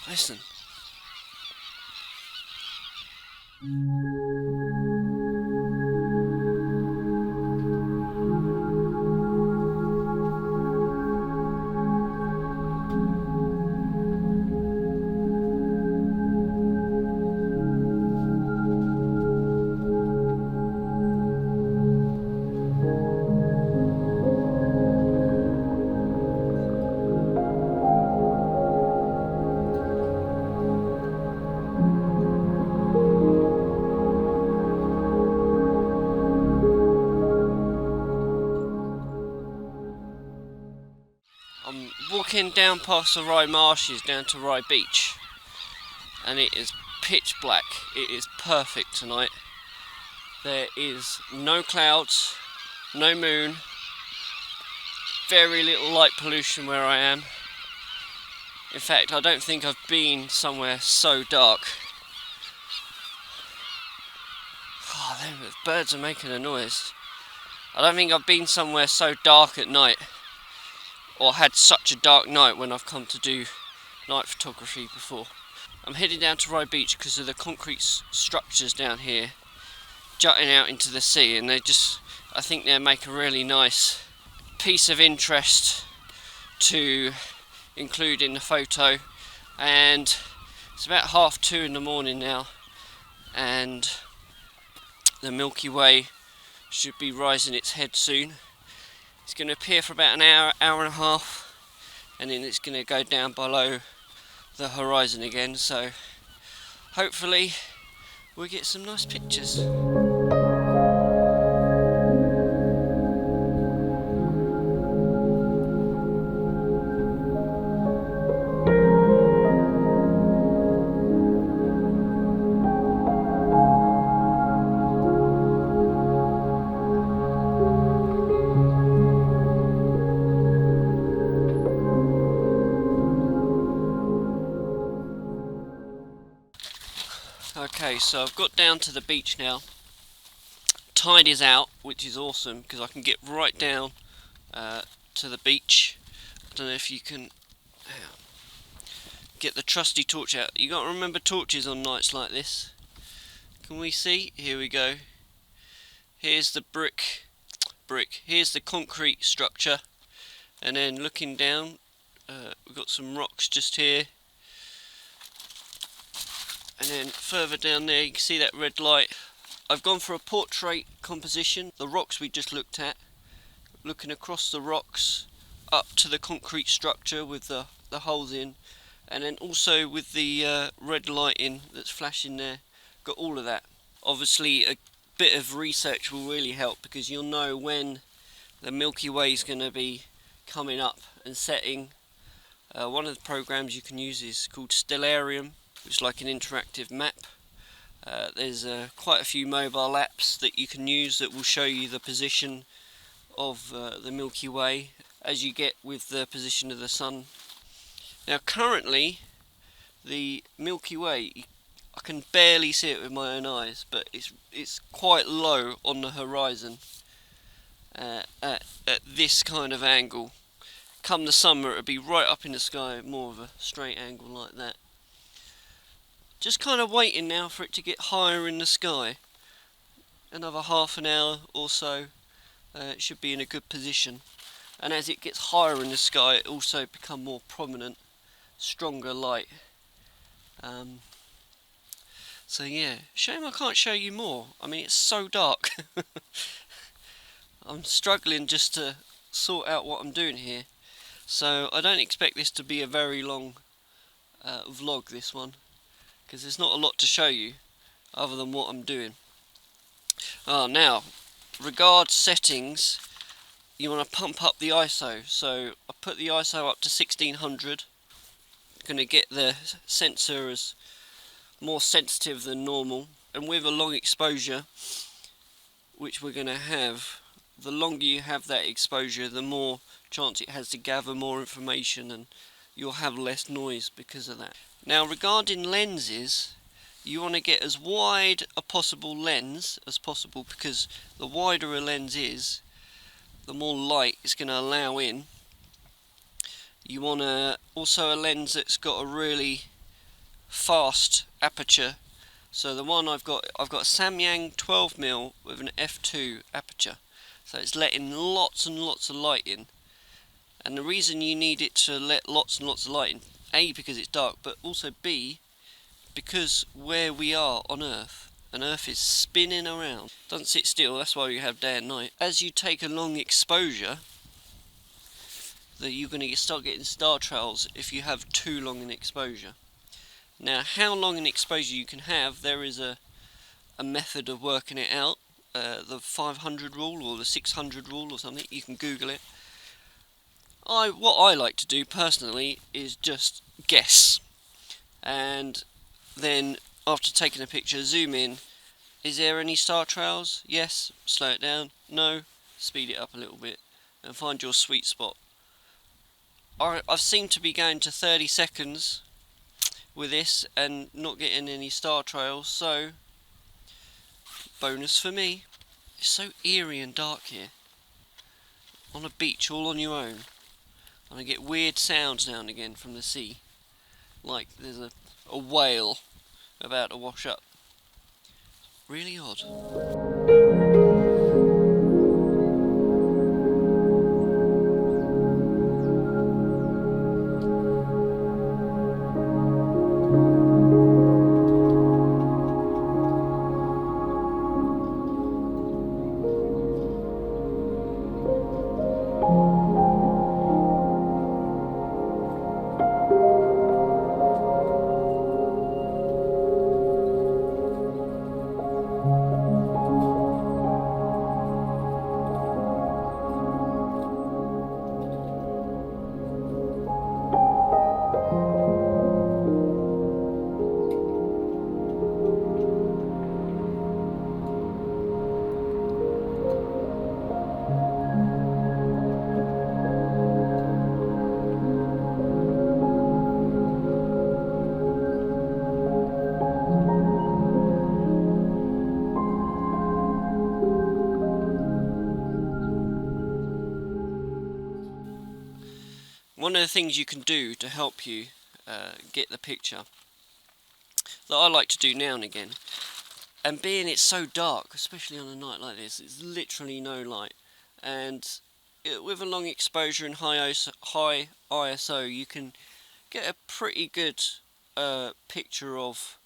Listen. I'm walking down past the Rye marshes down to Rye Beach, and it is pitch black. It is perfect tonight. There is no clouds, no moon, very little light pollution where I am. In fact, I don't think I've been somewhere so dark. Oh, the birds are making a noise. I don't think I've been somewhere so dark at night, or had such a dark night when I've come to do night photography before. I'm heading down to Rye Beach because of the concrete structures down here jutting out into the sea, and I think they make a really nice piece of interest to include in the photo. And it's about 2:30 in the morning now, and the Milky Way should be rising its head soon. It's going to appear for about an hour and a half, and then it's going to go down below the horizon again, so hopefully we'll get some nice pictures. Okay, so I've got down to the beach now. Tide is out, which is awesome because I can get right down to the beach. I don't know if you can get the trusty torch out. You got to remember torches on nights like this. Can we see? Here we go. Here's the brick. Here's the concrete structure, and then looking down, we've got some rocks just here. And then further down there you can see that red light. I've gone for a portrait composition. The rocks we just looked at, looking across the rocks up to the concrete structure with the holes in, and then also with the red lighting that's flashing there. Got all of that. Obviously a bit of research will really help because you'll know when the Milky Way is going to be coming up and setting. One of the programs you can use is called Stellarium, which is like an interactive map. There's quite a few mobile apps that you can use that will show you the position of the Milky Way as you get with the position of the sun. Now currently the Milky Way, I can barely see it with my own eyes, but it's quite low on the horizon at this kind of angle. Come the summer it'll be right up in the sky, more of a straight angle like that. Just kind of waiting now for it to get higher in the sky. Another half an hour or so, it should be in a good position. And as it gets higher in the sky, it also become more prominent, stronger light. So yeah, shame I can't show you more. I mean, it's so dark. I'm struggling just to sort out what I'm doing here. So I don't expect this to be a very long vlog, this one, because there's not a lot to show you other than what I'm doing. Now, regard settings, you want to pump up the ISO. So I put the ISO up to 1600. Going to get the sensor as more sensitive than normal, and with a long exposure, which we're going to have, the longer you have that exposure, the more chance it has to gather more information, and you'll have less noise because of that. Now regarding lenses, you want to get as wide a possible lens as possible, because the wider a lens is, the more light it's going to allow in. You want also a lens that's got a really fast aperture. So the one I've got a Samyang 12mm with an f2 aperture. So it's letting lots and lots of light in. And the reason you need it to let lots and lots of light in, A, because it's dark, but also B, because where we are on Earth, and Earth is spinning around, doesn't sit still, that's why you have day and night. As you take a long exposure, that you're going to start getting star trails if you have too long an exposure. Now, how long an exposure you can have, there is a method of working it out, the 500 rule or the 600 rule or something. You can Google it. What I like to do personally is just guess, and then after taking a picture, zoom in. Is there any star trails? Yes. Slow it down. No. Speed it up a little bit and find your sweet spot. I've seemed to be going to 30 seconds with this and not getting any star trails, so bonus for me. It's so eerie and dark here on a beach all on your own, and I get weird sounds now and again from the sea, like there's a whale about to wash up. Really odd. One of the things you can do to help you get the picture, that I like to do now and again, and being it's so dark, especially on a night like this, it's literally no light, and with a long exposure and high ISO, you can get a pretty good picture of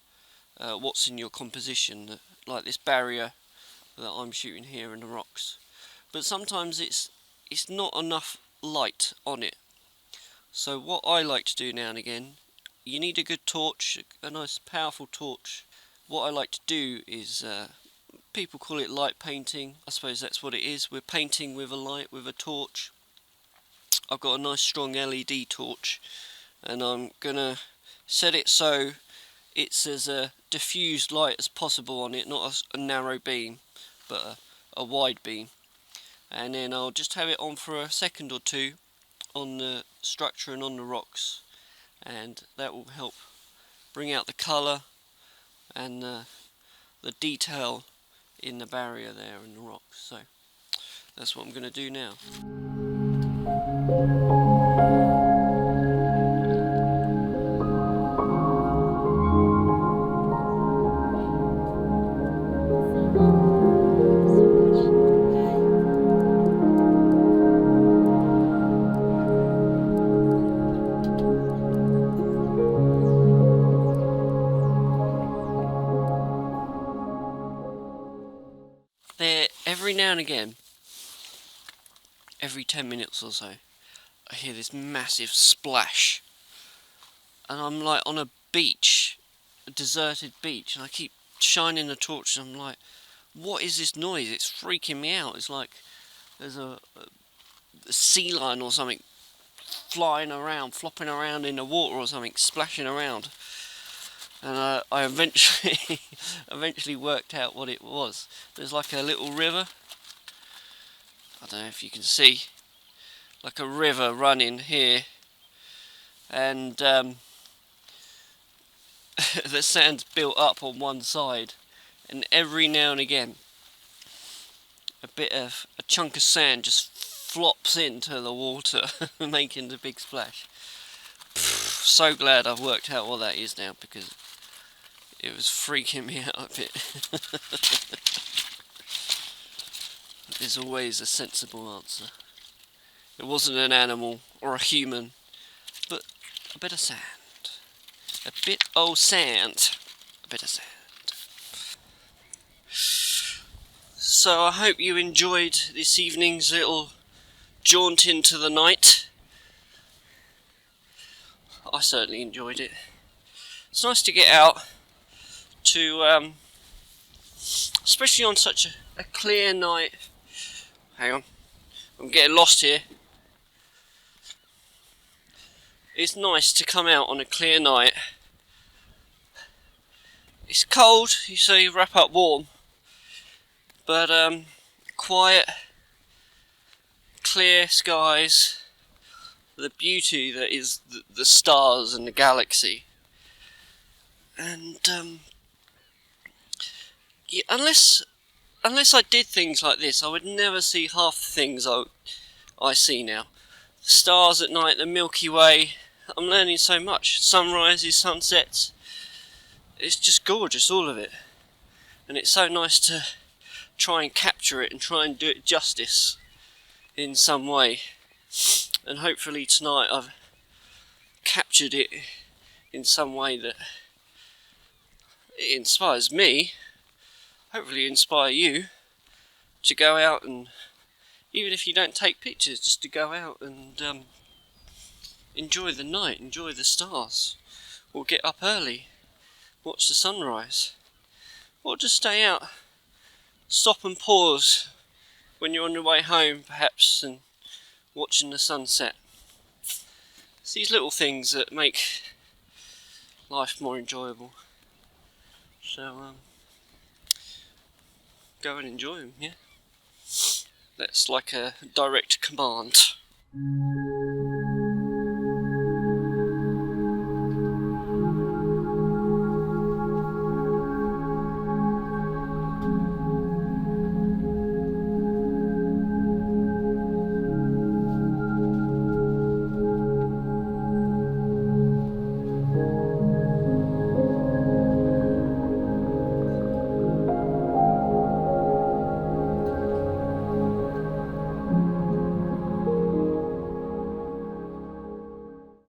what's in your composition, like this barrier that I'm shooting here in the rocks. But sometimes it's not enough light on it. So what I like to do now and again, you need a good torch, a nice powerful torch. What I like to do is, people call it light painting, I suppose that's what it is. We're painting with a light, with a torch. I've got a nice strong LED torch, and I'm gonna set it so it's as diffused light as possible on it, not a narrow beam, but a wide beam. And then I'll just have it on for a second or two on the structure and on the rocks, and that will help bring out the colour and the detail in the barrier there in the rocks. So that's what I'm going to do now. There, every now and again, every 10 minutes or so, I hear this massive splash, and I'm like on a beach, a deserted beach, and I keep shining the torch, and I'm like, what is this noise? It's freaking me out. It's like there's a sea lion or something flying around, flopping around in the water or something, splashing around. And I eventually worked out what it was. There's like a little river, I don't know if you can see, like a river running here, and the sand's built up on one side, and every now and again a chunk of sand just flops into the water making the big splash. so glad I've worked out what that is now, because it was freaking me out a bit. There's always a sensible answer. It wasn't an animal or a human, but a bit of sand. A bit of sand. A bit of sand. So I hope you enjoyed this evening's little jaunt into the night. I certainly enjoyed it. It's nice to get out to, especially on such a clear night. Hang on, I'm getting lost here. It's nice to come out on a clear night. It's cold, so you wrap up warm, but quiet, clear skies, the beauty that is the stars and the galaxy. And yeah, unless I did things like this, I would never see half the things I see now. The stars at night, the Milky Way. I'm learning so much. Sunrises, sunsets. It's just gorgeous, all of it. And it's so nice to try and capture it and try and do it justice in some way. And hopefully tonight I've captured it in some way that it inspires me. Hopefully inspire you to go out, and even if you don't take pictures, just to go out and enjoy the night, enjoy the stars, or get up early, watch the sunrise, or just stay out, stop and pause when you're on your way home perhaps and watching the sunset. It's these little things that make life more enjoyable. So go and enjoy them, yeah? That's like a direct command.